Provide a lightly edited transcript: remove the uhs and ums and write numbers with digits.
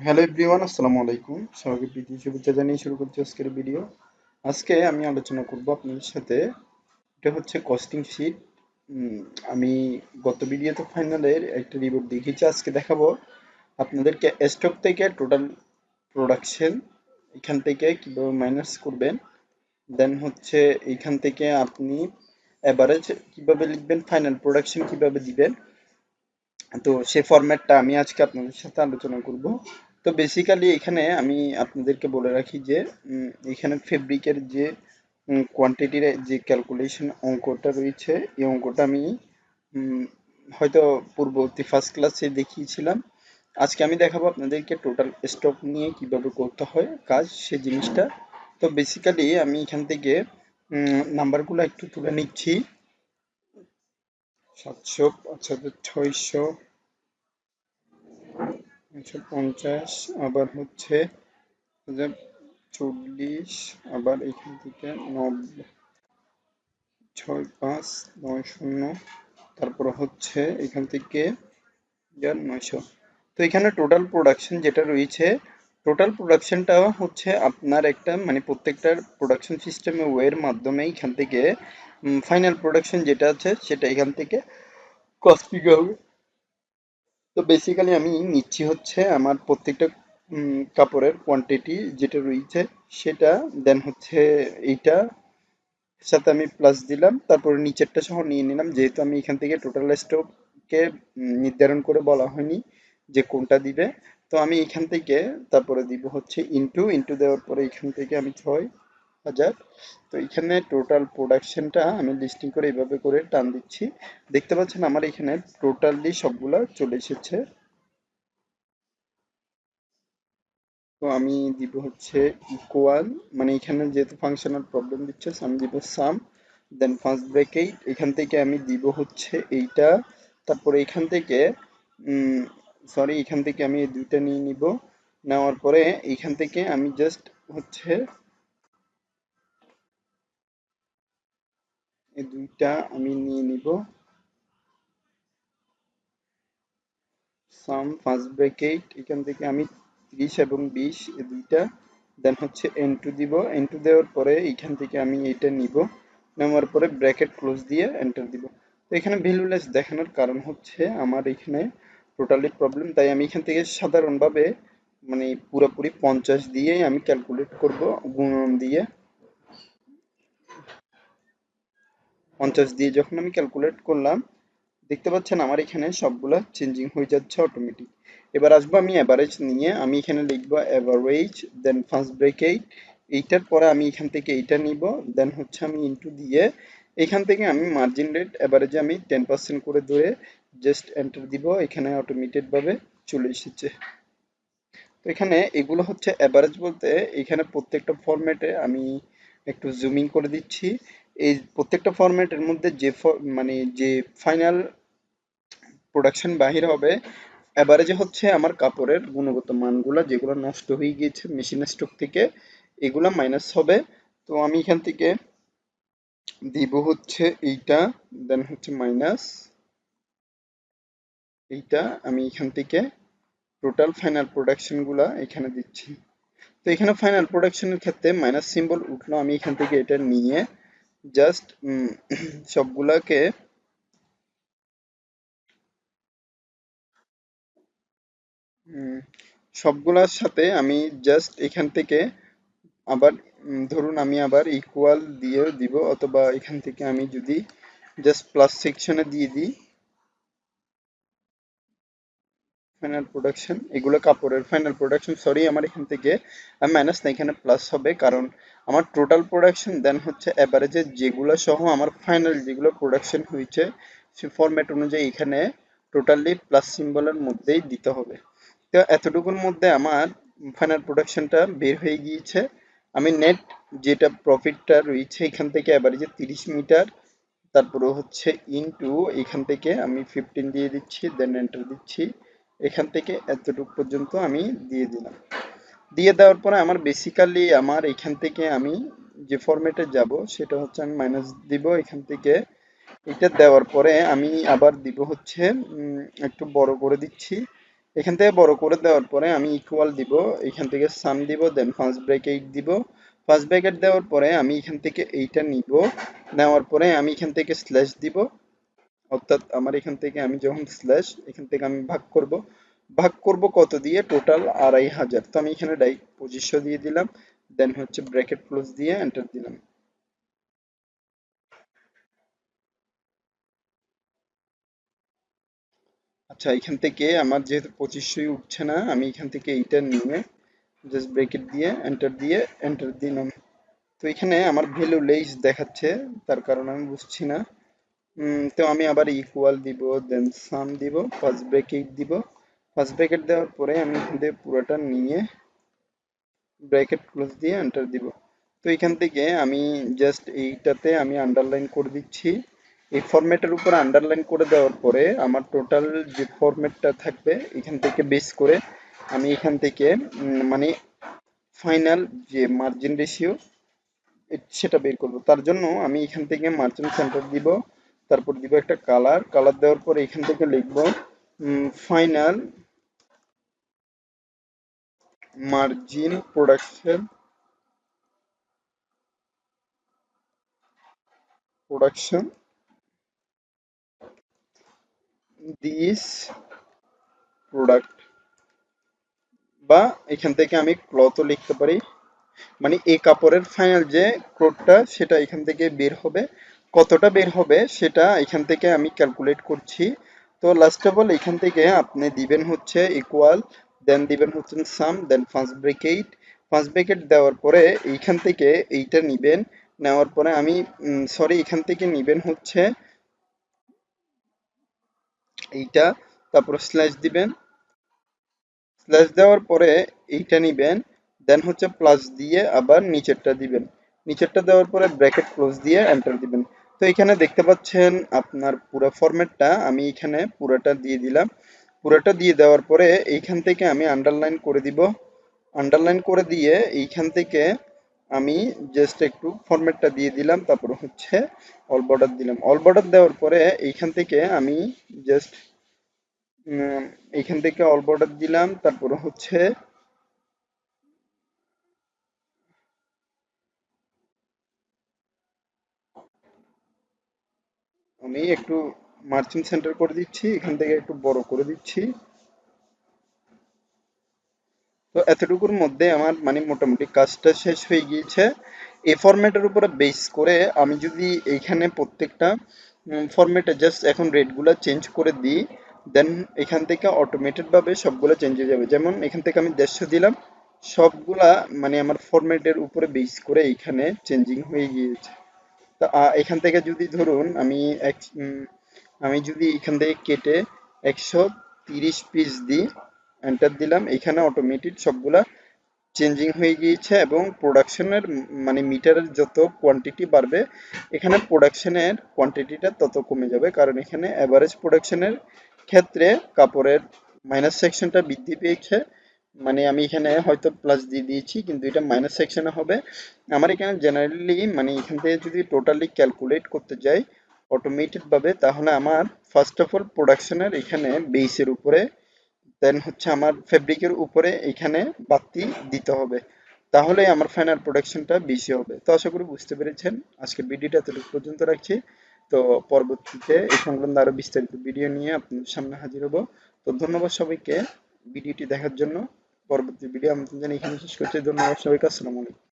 Hello everyone, আসসালামু আলাইকুম। সবাইকে প্রীতি শুভেচ্ছা জানিয়ে শুরু করছি আজকের ভিডিও। আজকে আমি আলোচনা করব আপনাদের সাথে। এটা হচ্ছে কস্টিং শিট। আমি গত ভিডিওতে ফাইনালের একটা রিপোর্ট দেখিয়েছি, আজকে দেখাবো আপনাদেরকে স্টক থেকে টোটাল প্রোডাকশন এখান থেকে কিভাবে মাইনাস করবেন। দেন হচ্ছে এইখান থেকে আপনি অ্যাভারেজ কিভাবে লিখবেন, ফাইনাল প্রোডাকশন কিভাবে দিবেন। তো সেই ফরম্যাটটা আমি আজকে আপনাদের সাথে আলোচনা করব। তো বেসিক্যালি এখানে আমি আপনাদেরকে বলে রাখি যে এখানে ফেব্রিকের যে কোয়ান্টিটির যে ক্যালকুলেশন অঙ্কটা রয়েছে, এই অঙ্কটা আমি উম, হয়তো পূর্ববর্তী ফার্স্ট ক্লাসে দেখিয়েছিলাম। আজকে আমি দেখাবো আপনাদেরকে টোটাল স্টক নিয়ে কিভাবে করতে হয় কাজ, সে জিনিসটা। তো বেসিক্যালি আমি এখান থেকে নাম্বারগুলো একটু তুলে নিচ্ছি। 700, আচ্ছা, 600, 150, আবার হচ্ছে 1040, আবার এখান থেকে 90, 6590, তারপর হচ্ছে এখান থেকে 900। তো এখানে টোটাল প্রোডাকশন যেটা রয়েছে, টোটাল প্রোডাকশনটা হচ্ছে আপনার একটা মানে প্রত্যেকটার প্রোডাকশন সিস্টেমে ওয়ের মাধ্যমে এখান থেকে ফাইনাল প্রোডাকশন যেটা আছে সেটা এখান থেকে কস্টিং হবে। তো বেসিক্যালি আমি নিচ্ছি হচ্ছে আমার প্রত্যেকটা কাপড়ের কোয়ান্টিটি যেটা রয়েছে সেটা, দেন হচ্ছে এইটা সাথে আমি প্লাস দিলাম, তারপরে নিচেরটা সহ নিয়ে নিলাম, যেহেতু আমি এখান থেকে টোটাল স্টককে নির্ধারণ করে বলা হয়নি যে কোনটা দিবে। তো আমি এখান থেকে তারপরে দিব হচ্ছে ইনটু ইনটু দেওয়ার পরে এখান থেকে আমি 6000। তো এখানে টোটাল প্রোডাকশনটা আমি লিস্টিং করে এইভাবে করে টান দিচ্ছি। দেখতে পাচ্ছেন আমার এখানে টোটালি সবগুলা চলে এসেছে। তো আমি দিব হচ্ছে ইকুয়াল, মানে এখানে যেহেতু ফাংশনাল প্রবলেম দিচ্ছে আমি দিব সাম, দেন ফার্স্ট ব্র্যাকেট এখান থেকে আমি দিব হচ্ছে এইটা, তারপরে এখান থেকে সরি এখান থেকে আমি এই দুইটা নিয়ে নিব। নেওয়ার পরে এইখান থেকে আমি জাস্ট হচ্ছে এই দুইটা আমি নিয়ে নিব, সাম ফার্স্ট ব্র্যাকেট এখান থেকে আমি 30 এবং 20 এই দুইটা, দেন হচ্ছে এন টু দিব, এন টু দেওয়ার পরে এইখান থেকে আমি এটা নিব, নেওয়ার পরে ব্র্যাকেট ক্লোজ দিয়ে এন্টার দিব। তো এখানে ভ্যালুলেস দেখানোর কারণ হচ্ছে আমার এখানে টোটালি প্রবলেম, তাই আমি এখান থেকে সাধারণভাবে মানে পুরোপুরি 50 দিয়েই আমি ক্যালকুলেট করব, গুণন দিয়ে 50 দিয়ে যখন আমি ক্যালকুলেট করলাম, দেখতে পাচ্ছেন আমার এখানে সবগুলা চেঞ্জিং হয়ে যাচ্ছে অটোমেটিক। এবার আসবো আমি অ্যাভারেজ নিয়ে, আমি এখানে লিখবো অ্যাভারেজ, দেন ফার্স্ট ব্রেকেট, এইটার পরে আমি এখান থেকে এইটা নিব, দেন হচ্ছে আমি ইনটু দিয়ে এখান থেকে আমি মার্জিন রেট অ্যাভারেজে আমি 10% করে ধরে জাস্ট এন্টার দিব, এখানে অটোমেটেড ভাবে চলে এসেছে। তো এখানে এগুলো হচ্ছে অ্যাভারেজ বলতে এখানে প্রত্যেকটা ফরম্যাটে আমি একটু জুমিং করে দিচ্ছি। এই প্রত্যেকটা ফরম্যাটের মধ্যে যে মানে যে ফাইনাল প্রোডাকশন বাহির হবে, এভারেজে হচ্ছে আমার কাপড়ের গুণগত মানগুলা যেগুলো নষ্ট হয়ে গিয়েছে মেশিন স্টক থেকে, এগুলা মাইনাস হবে। তো আমি এখান থেকে দিব হচ্ছে এইটা, দেন হচ্ছে মাইনাস এইটা, আমি এখান থেকে টোটাল ফাইনাল প্রোডাকশন গুলা এখানে দিচ্ছি। তো এখানে ফাইনাল প্রোডাকশনের ক্ষেত্রে মাইনাস সিম্বল উঠলো, আমি এখান থেকে এটা নিয়ে জাস্ট সবগুলাকে উম, সবগুলার সাথে আমি জাস্ট এখান থেকে আবার ধরুন আমি আবার ইকুয়াল দিয়ে দিব, অথবা এখান থেকে আমি যদি জাস্ট প্লাস সেকশনে দিয়ে দিই ফাইনাল প্রোডাকশন, এগুলো কাপড়ের ফাইনাল প্রোডাকশন, সরি আমার এখান থেকে আমি মাইনাস না এখানে প্লাস হবে, কারণ আমার টোটাল প্রোডাকশন দেন হচ্ছে অ্যাভারেজে যেগুলো সহ আমার ফাইনাল যেগুলো প্রোডাকশন হয়েছে সে ফরম্যাট অনুযায়ী এখানে টোটালি প্লাস সিম্বলের মধ্যেই দিতে হবে। তো এতটুকুর মধ্যে আমার ফাইনাল প্রোডাকশনটা বের হয়ে গিয়েছে। আমি নেট যেটা প্রফিটটা রয়েছে এখান থেকে অ্যাভারেজে 30 মিটার, তারপরে হচ্ছে ইনটু এখান থেকে আমি 15 দিয়ে দিচ্ছি, দেন এন্টার দিচ্ছি, এখান থেকে এতটুকু পর্যন্ত আমি দিয়ে দিলাম। দিয়ে দেওয়ার পরে আমার বেসিক্যালি আমার এখান থেকে আমি যে ফরম্যাটে যাব সেটা হচ্ছে আমি মাইনাস দিব এখান থেকে। এটা দেওয়ার পরে আমি আবার দিব হচ্ছে একটু বড় করে দিচ্ছি, এখান থেকে বড় করে দেওয়ার পরে আমি ইকুয়াল দিব, এখান থেকে সাম দিব, দেন ফার্স্ট ব্র্যাকেট দিব। ফার্স্ট ব্র্যাকেট দেওয়ার পরে আমি এখান থেকে এইটা নিব, নেওয়ার পরে আমি এখান থেকে স্ল্যাশ দিব, অর্থাৎ আমার এখান থেকে আমি যখন স্ল্যাশ এখান থেকে আমি ভাগ করব কত দিয়ে, টোটাল 2500। তো আমি এখানে ডাইরেক্ট 2500 দিয়ে দিলাম, দেন হচ্ছে ব্র্যাকেট ক্লোজ দিয়ে এন্টার দিলাম। আচ্ছা, এখান থেকে আমার যেহেতু 2500 উঠছে না, আমি এখান থেকে এইটা নিয়ে জাস্ট ব্রেকেট দিয়ে এন্টার দিলাম। তো এখানে আমার ভ্যালু লেস দেখাচ্ছে, তার কারণ আমি বুঝছি না। তো আমি আবার ইকুয়াল দিব, দেন সাম দিব, ফার্স্ট ব্রেকেট দিব। ফার্স্ট ব্রেকেট দেওয়ার পরে আমি এখান থেকে পুরোটা নিয়ে ব্র্যাকেট ক্লোজ দিয়ে এন্টার দিব। তো এখান থেকে আমি জাস্ট এইটাতে আমি আন্ডারলাইন করে দিচ্ছি। এই ফরম্যাটের উপর আন্ডারলাইন করে দেওয়ার পরে আমার টোটাল যে ফরম্যাটটা থাকবে এখান থেকে বেস করে আমি এখান থেকে মানে ফাইনাল যে মার্জিন রেশিও সেটা বের করব। তার জন্য আমি এখান থেকে মার্জিন সেন্টার দিব, তারপর দিব একটা কালার, কালার দেওয়ার পরে এখান থেকে লিখব final margin production this product, বা এখান থেকে আমি ক্লথও লিখতে পারি। মানে এই কাপড়ের ফাইনাল যে ক্রোডটা সেটা এখান থেকে বের হবে, কতটা বের হবে সেটা এখান থেকে আমি ক্যালকুলেট করছি। তো লাস্ট অফ অল এখান থেকে আপনি দিবেন হচ্ছে ইকুয়াল, দেন দিবেন হচ্ছে সাম, দেন ফার্স্ট ব্রেকেট দেওয়ার পরে এইখান থেকে এইটা নিবেন, নেওয়ার পরে আমি সরি এখান থেকে নিবেন হচ্ছে এইটা, তারপর স্ল্যাশ দিবেন, স্ল্যাশ দেওয়ার পরে এইটা নিবেন, দেন হচ্ছে প্লাস দিয়ে আবার নিচেরটা দিবেন, নিচেরটা দেওয়ার পরে ব্র্যাকেট ক্লোজ দিয়ে এন্টার দিবেন। তো এখানে দেখতে পাচ্ছেন আপনার পুরো ফরম্যাটটা আমি এখানে পুরোটা দিয়ে দিলাম। পুরোটা দিয়ে দেওয়ার পরে এইখান থেকে আমি আন্ডারলাইন করে দিব, আন্ডারলাইন করে দিয়ে এইখান থেকে আমি জাস্ট একটু ফরম্যাটটা দিয়ে দিলাম, তারপর হচ্ছে অল বর্ডার দিলাম। অল বর্ডার দেওয়ার পরে এইখান থেকে আমি জাস্ট এইখান থেকে অল বর্ডার দিলাম, তারপর হচ্ছে আমি একটু মার্জিন সেন্টার করে দিচ্ছি, এখান থেকে একটু বড় করে দিচ্ছি। তো এতটুকুর মধ্যে আমার মানে মোটামুটি কাজটা শেষ হয়ে গিয়েছে। এই ফরম্যাটের উপরে বেস করে আমি যদি এইখানে প্রত্যেকটা ফরম্যাটে জাস্ট এখন রেটগুলো চেঞ্জ করে দিই, দেন এখান থেকে অটোমেটেড ভাবে সবগুলো চেঞ্জ হয়ে যাবে। যেমন এখান থেকে আমি 150 দিলাম, সবগুলা মানে আমার ফরম্যাটের উপরে বেস করে এইখানে চেঞ্জিং হয়ে গিয়েছে। তো এখান থেকে যদি ধরুন আমি যদি এখান থেকে কেটে 130 পিস দিই, এন্টার দিলাম, এখানে অটোমেটিক সবগুলা চেঞ্জিং হয়ে গিয়েছে এবং প্রোডাকশনের মানে মিটারের যত কোয়ান্টিটি বাড়বে এখানে প্রোডাকশনের কোয়ান্টিটিটা তত কমে যাবে, কারণ এখানে অ্যাভারেজ প্রোডাকশনের ক্ষেত্রে কাপড়ের মাইনাস সেকশনটা বৃদ্ধি পেয়েছে। মানে আমি এখানে হয়তো প্লাস দিয়ে দিয়েছি কিন্তু এটা মাইনাস সেকশনে হবে। আমার এখানে জেনারেলি মানে এখান থেকে যদি টোটালি ক্যালকুলেট করতে যাই অটোমেটেড ভাবে, তাহলে আমার ফার্স্ট অফ অল প্রোডাকশনের এখানে বেসের উপরে, দেন হচ্ছে আমার ফেব্রিকের উপরে এখানে বাড়তি দিতে হবে, তাহলে আমার ফাইনাল প্রোডাকশনটা বেশি হবে। তো আশা করি বুঝতে পেরেছেন। আজকের ভিডিওটা এতটুকু পর্যন্ত রাখছি। তো পরবর্তীতে এই সংক্রান্ত আরো বিস্তারিত ভিডিও নিয়ে আপনাদের সামনে হাজির হব। তো ধন্যবাদ সবাইকে ভিডিওটি দেখার জন্য। পরবর্তী ভিডিও আমাদের জন্য এখানে শেষ করছি। ধন্যবাদ সবাইকে, আসসালামু আলাইকুম।